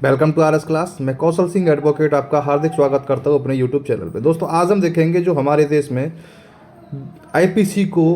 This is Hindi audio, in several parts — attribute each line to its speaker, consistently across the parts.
Speaker 1: Welcome to R S class. मैं कौशल सिंह एडवोकेट आपका हार्दिक स्वागत करता हूँ अपने यूट्यूब चैनल पे। दोस्तों, आज हम देखेंगे जो हमारे देश में आईपीसी को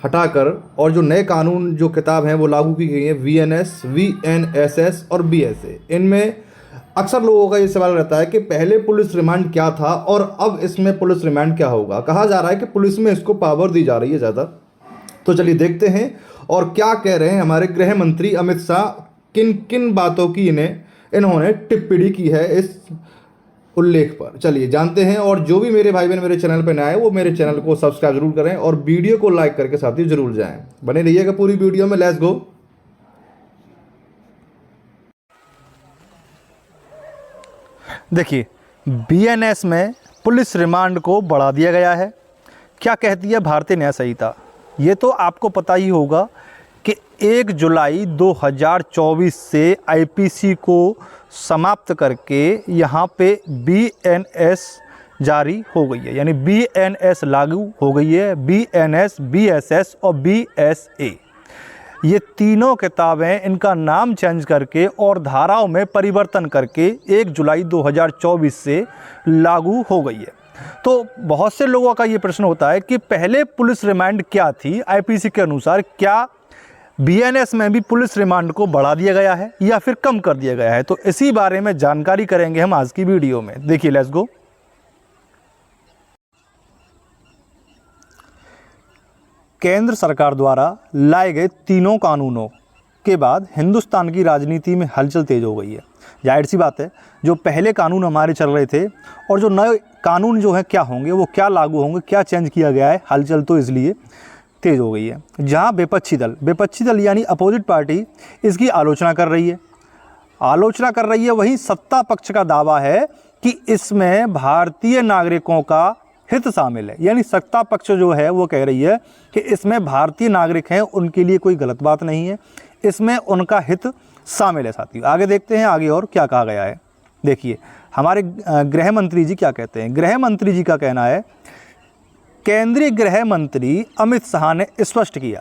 Speaker 1: हटाकर और जो नए कानून जो किताब हैं वो लागू की गई हैं, वीएनएस, वीएनएसएस और बीएसए। इनमें अक्सर लोगों का ये सवाल रहता है कि पहले पुलिस रिमांड क्या था और अब इसमें पुलिस रिमांड क्या होगा। कहा जा रहा है कि पुलिस में इसको पावर दी जा रही है ज़्यादा। तो चलिए देखते हैं और क्या कह रहे हैं हमारे गृह मंत्री अमित शाह, किन किन बातों की इन्होंने टिप्पणी की है इस उल्लेख पर। चलिए जानते हैं। और जो भी मेरे भाई बहन मेरे चैनल पर नए आए वो मेरे चैनल को सब्सक्राइब जरूर करें और वीडियो को लाइक करके साथ ही जरूर जाएं। बने रहिएगा पूरी वीडियो में। Let's go.
Speaker 2: देखिए, बीएनएस में पुलिस रिमांड को बढ़ा दिया गया है। क्या कहती है भारतीय न्याय संहिता? ये तो आपको पता ही होगा कि 1 जुलाई 2024 से आईपीसी को समाप्त करके यहाँ पे बीएनएस जारी हो गई है, यानी बीएनएस लागू हो गई है। बीएनएस, बीएसएस और बीएसए, ये तीनों किताबें इनका नाम चेंज करके और धाराओं में परिवर्तन करके 1 जुलाई 2024 से लागू हो गई है। तो बहुत से लोगों का ये प्रश्न होता है कि पहले पुलिस रिमांड क्या थी आईपीसी के अनुसार? क्या बीएनएस में भी पुलिस रिमांड को बढ़ा दिया गया है या फिर कम कर दिया गया है? तो इसी बारे में जानकारी करेंगे हम आज की वीडियो में। देखिए, लेट्स गो। केंद्र सरकार द्वारा लाए गए तीनों कानूनों के बाद हिंदुस्तान की राजनीति में हलचल तेज हो गई है। जाहिर सी बात है, जो पहले कानून हमारे चल रहे थे और जो नए कानून जो हैं क्या होंगे, वो क्या लागू होंगे, क्या चेंज किया गया है, हलचल तो इसलिए तेज हो गई है। जहां विपक्षी दल यानी अपोजिट पार्टी इसकी आलोचना कर रही है, वहीं सत्ता पक्ष का दावा है कि इसमें भारतीय नागरिकों का हित शामिल है। यानी सत्ता पक्ष जो है वो कह रही है कि इसमें भारतीय नागरिक हैं, उनके लिए कोई गलत बात नहीं है, इसमें उनका हित शामिल है। साथियों, आगे देखते हैं आगे और क्या कहा गया है। देखिए, हमारे गृह मंत्री जी क्या कहते हैं। गृह मंत्री जी का कहना है, केंद्रीय गृह मंत्री अमित शाह ने स्पष्ट किया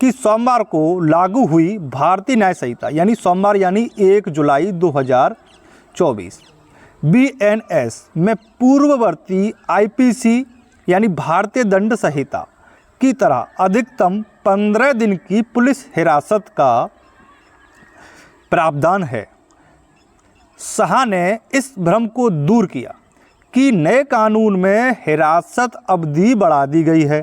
Speaker 2: कि सोमवार को लागू हुई भारतीय न्याय संहिता, यानी सोमवार यानी 1 जुलाई 2024, बीएनएस में पूर्ववर्ती आईपीसी यानी भारतीय दंड संहिता की तरह अधिकतम 15 दिन की पुलिस हिरासत का प्रावधान है। शाह ने इस भ्रम को दूर किया कि नए कानून में हिरासत अवधि बढ़ा दी गई है।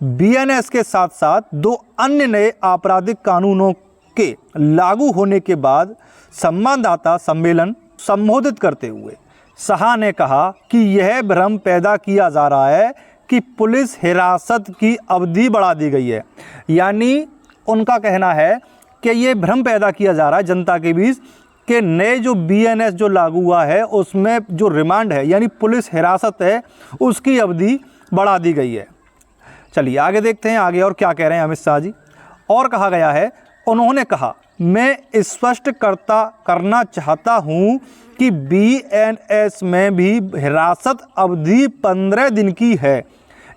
Speaker 2: बीएनएस के साथ साथ 2 अन्य नए आपराधिक कानूनों के लागू होने के बाद संवाददाता सम्मेलन संबोधित करते हुए शाह ने कहा कि यह भ्रम पैदा किया जा रहा है कि पुलिस हिरासत की अवधि बढ़ा दी गई है। यानी उनका कहना है कि ये भ्रम पैदा किया जा रहा है जनता के बीच कि नए जो बीएनएस जो लागू हुआ है उसमें जो रिमांड है यानी पुलिस हिरासत है उसकी अवधि बढ़ा दी गई है। चलिए आगे देखते हैं आगे और क्या कह रहे हैं अमित शाह जी। और कहा गया है, उन्होंने कहा, मैं स्पष्ट करना चाहता हूं कि बीएनएस में भी हिरासत अवधि 15 दिन की है।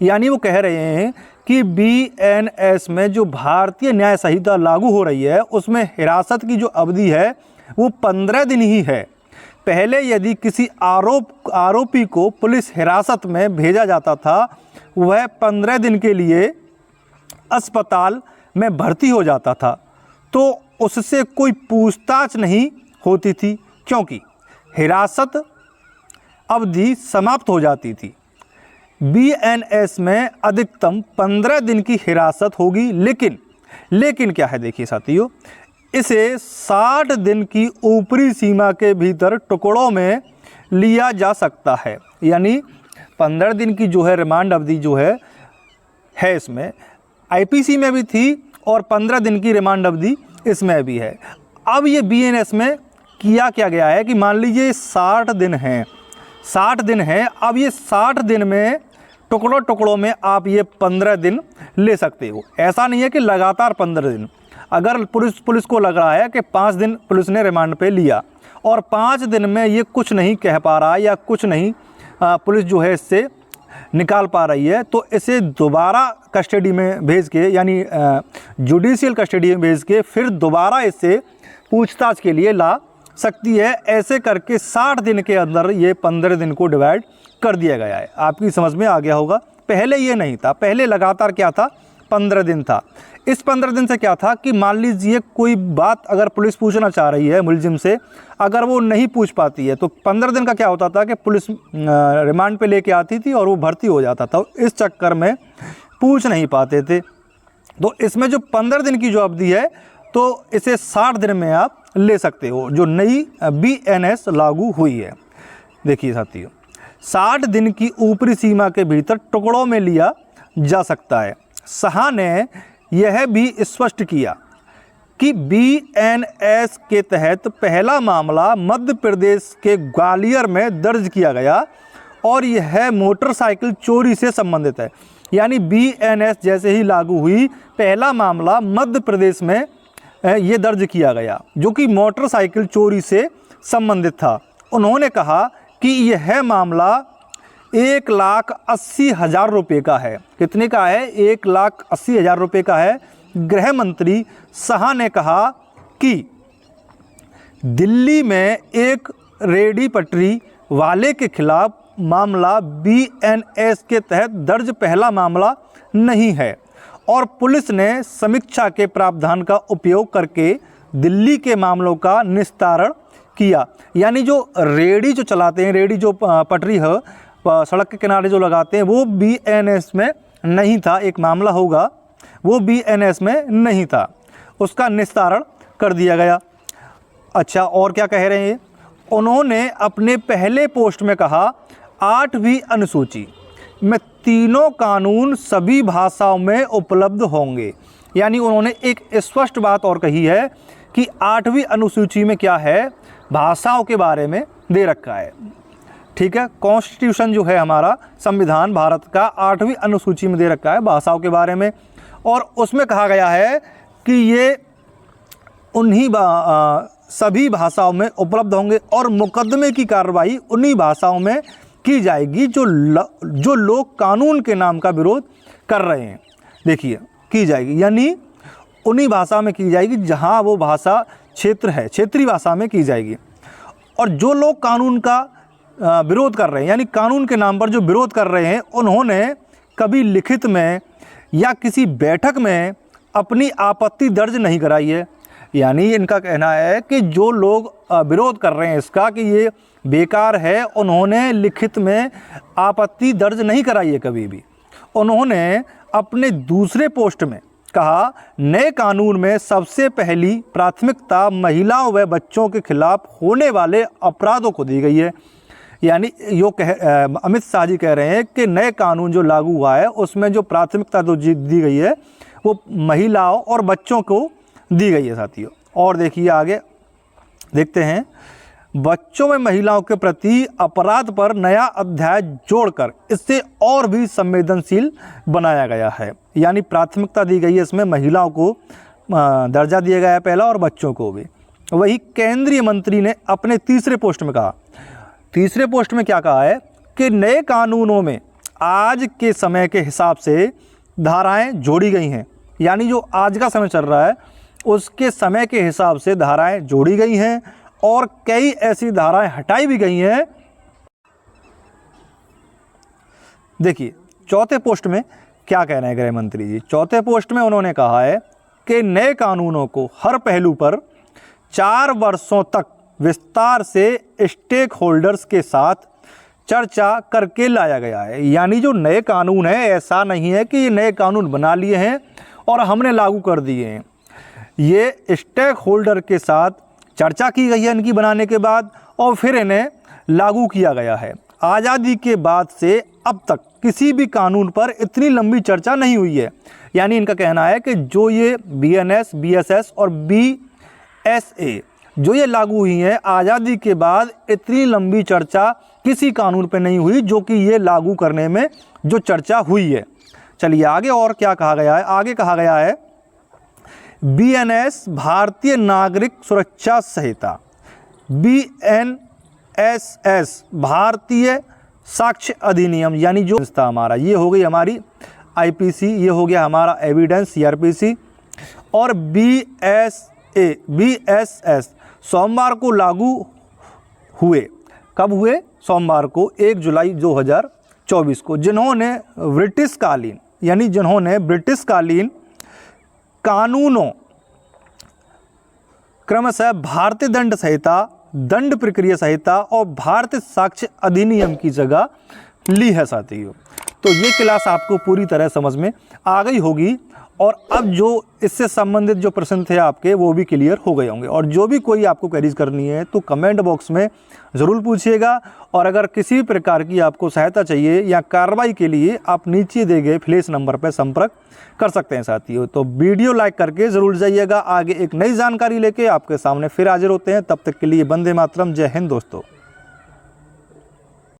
Speaker 2: यानी वो कह रहे हैं कि बीएनएस में जो भारतीय न्याय संहिता लागू हो रही है उसमें हिरासत की जो अवधि है वो 15 दिन ही है। पहले यदि किसी आरोपी को पुलिस हिरासत में भेजा जाता था, वह 15 दिन के लिए अस्पताल में भर्ती हो जाता था, तो उससे कोई पूछताछ नहीं होती थी क्योंकि हिरासत अवधि समाप्त हो जाती थी। बीएनएस में अधिकतम 15 दिन की हिरासत होगी, लेकिन क्या है, देखिए साथियों, इसे 60 दिन की ऊपरी सीमा के भीतर टुकड़ों में लिया जा सकता है। यानी 15 दिन की जो है रिमांड अवधि जो है इसमें आईपीसी में भी थी और 15 दिन की रिमांड अवधि इसमें भी है। अब ये बीएनएस में किया क्या गया है कि मान लीजिए 60 दिन हैं, अब ये 60 दिन में टुकड़ों में आप ये 15 दिन ले सकते हो। ऐसा नहीं है कि लगातार 15 दिन। अगर पुलिस को लग रहा है कि 5 दिन पुलिस ने रिमांड पे लिया और 5 दिन में ये कुछ नहीं कह पा रहा या कुछ नहीं पुलिस जो है इससे निकाल पा रही है, तो इसे दोबारा कस्टडी में भेज के यानी जुडिशियल कस्टडी में भेज के फिर दोबारा इससे पूछताछ के लिए ला सकती है। ऐसे करके 60 दिन के अंदर ये 15 दिन को डिवाइड कर दिया गया है। आपकी समझ में आ गया होगा। पहले ये नहीं था, पहले लगातार क्या था, 15 दिन था। इस 15 दिन से क्या था कि मान लीजिए कोई बात अगर पुलिस पूछना चाह रही है मुलजिम से, अगर वो नहीं पूछ पाती है तो 15 दिन का क्या होता था कि पुलिस रिमांड पे लेके आती थी और वो भर्ती हो जाता था। इस चक्कर में पूछ नहीं पाते थे। तो इसमें जो 15 दिन की जो अवधि है तो इसे 60 दिन में आप ले सकते हो, जो नई BNS लागू हुई है। देखिए साथियों, 60 दिन की ऊपरी सीमा के भीतर टुकड़ों में लिया जा सकता है। शाह ने यह भी स्पष्ट किया कि BNS के तहत पहला मामला मध्य प्रदेश के ग्वालियर में दर्ज किया गया और यह मोटरसाइकिल चोरी से संबंधित है। यानी BNS जैसे ही लागू हुई, पहला मामला मध्य प्रदेश में ये दर्ज किया गया जो कि मोटरसाइकिल चोरी से संबंधित था। उन्होंने कहा कि यह मामला 1,80,000 रुपये का है। कितने का है? 1,80,000 रुपये का है। गृह मंत्री शाह ने कहा कि दिल्ली में एक रेडी पटरी वाले के खिलाफ मामला BNS के तहत दर्ज पहला मामला नहीं है और पुलिस ने समीक्षा के प्रावधान का उपयोग करके दिल्ली के मामलों का निस्तारण किया। यानी जो रेडी जो चलाते हैं, रेडी जो पटरी है सड़क के किनारे जो लगाते हैं, वो BNS में नहीं था। एक मामला होगा, वो BNS में नहीं था, उसका निस्तारण कर दिया गया। अच्छा, और क्या कह रहे हैं? उन्होंने अपने पहले पोस्ट में कहा 8वीं अनुसूची में तीनों कानून सभी भाषाओं में उपलब्ध होंगे। यानी उन्होंने एक स्पष्ट बात और कही है कि 8वीं अनुसूची में क्या है, भाषाओं के बारे में दे रखा है। ठीक है, कॉन्स्टिट्यूशन जो है हमारा संविधान भारत का 8वीं अनुसूची में दे रखा है भाषाओं के बारे में, और उसमें कहा गया है कि ये उन्हीं सभी भाषाओं में उपलब्ध होंगे और मुकदमे की कार्रवाई उन्हीं भाषाओं में की जाएगी जो लोग कानून के नाम का विरोध कर रहे हैं। देखिए, की जाएगी यानी उन्हीं भाषा में की जाएगी जहां वो भाषा क्षेत्र है, क्षेत्रीय भाषा में की जाएगी। और जो लोग कानून का विरोध कर रहे हैं, यानी कानून के नाम पर जो विरोध कर रहे हैं, उन्होंने कभी लिखित में या किसी बैठक में अपनी आपत्ति दर्ज नहीं कराई है। यानी इनका कहना है कि जो लोग विरोध कर रहे हैं इसका कि ये बेकार है, उन्होंने लिखित में आपत्ति दर्ज नहीं कराई है कभी भी। उन्होंने अपने दूसरे पोस्ट में कहा, नए कानून में सबसे पहली प्राथमिकता महिलाओं व बच्चों के खिलाफ होने वाले अपराधों को दी गई है। यानी अमित शाह जी कह रहे हैं कि नए कानून जो लागू हुआ है उसमें जो प्राथमिकता तो दी गई है वो महिलाओं और बच्चों को दी गई है साथियों। और देखिए आगे देखते हैं, बच्चों में महिलाओं के प्रति अपराध पर नया अध्याय जोड़कर इससे और भी संवेदनशील बनाया गया है। यानी प्राथमिकता दी गई है इसमें, महिलाओं को दर्जा दिया गया है पहला और बच्चों को भी। वही केंद्रीय मंत्री ने अपने तीसरे पोस्ट में कहा, तीसरे पोस्ट में क्या कहा है कि नए कानूनों में आज के समय के हिसाब से धाराएं जोड़ी गई हैं। यानी जो आज का समय चल रहा है उसके समय के हिसाब से धाराएं जोड़ी गई हैं और कई ऐसी धाराएं हटाई भी गई हैं। देखिए चौथे पोस्ट में क्या कह रहे हैं गृह मंत्री जी। चौथे पोस्ट में उन्होंने कहा है कि नए कानूनों को हर पहलू पर 4 वर्षों तक विस्तार से स्टेक होल्डर्स के साथ चर्चा करके लाया गया है। यानी जो नए कानून है, ऐसा नहीं है कि ये नए कानून बना लिए हैं और हमने लागू कर दिए हैं। ये स्टेक होल्डर के साथ चर्चा की गई है इनकी बनाने के बाद और फिर इन्हें लागू किया गया है। आज़ादी के बाद से अब तक किसी भी कानून पर इतनी लंबी चर्चा नहीं हुई है। यानी इनका कहना है कि जो ये BNS, BSS और BSA जो ये लागू हुई हैं, आज़ादी के बाद इतनी लंबी चर्चा किसी कानून पे नहीं हुई जो कि ये लागू करने में जो चर्चा हुई है। चलिए आगे और क्या कहा गया है। आगे कहा गया है BNS भारतीय नागरिक सुरक्षा संहिता, BNSS भारतीय साक्ष्य अधिनियम, यानी जो संस्था हमारा, ये हो गई हमारी IPC, ये हो गया हमारा एविडेंस CRPC, और BSS सोमवार को लागू हुए। कब हुए? सोमवार को 1 जुलाई 2024 को। जिन्होंने ब्रिटिश कालीन कानूनों क्रमशः भारतीय दंड संहिता, दंड प्रक्रिया संहिता और भारतीय साक्ष्य अधिनियम की जगह ली है साथियों। तो ये क्लास आपको पूरी तरह समझ में आ गई होगी और अब जो इससे संबंधित जो प्रश्न थे आपके वो भी क्लियर हो गए होंगे। और जो भी कोई आपको क्वेरीज करनी है तो कमेंट बॉक्स में ज़रूर पूछिएगा। और अगर किसी भी प्रकार की आपको सहायता चाहिए या कार्रवाई के लिए आप नीचे दिए गए फ्लैश नंबर पर संपर्क कर सकते हैं साथियों। तो वीडियो लाइक करके ज़रूर जाइएगा। आगे एक नई जानकारी लेके आपके सामने फिर हाजिर होते हैं। तब तक के लिए वंदे मातरम, जय हिंद दोस्तों।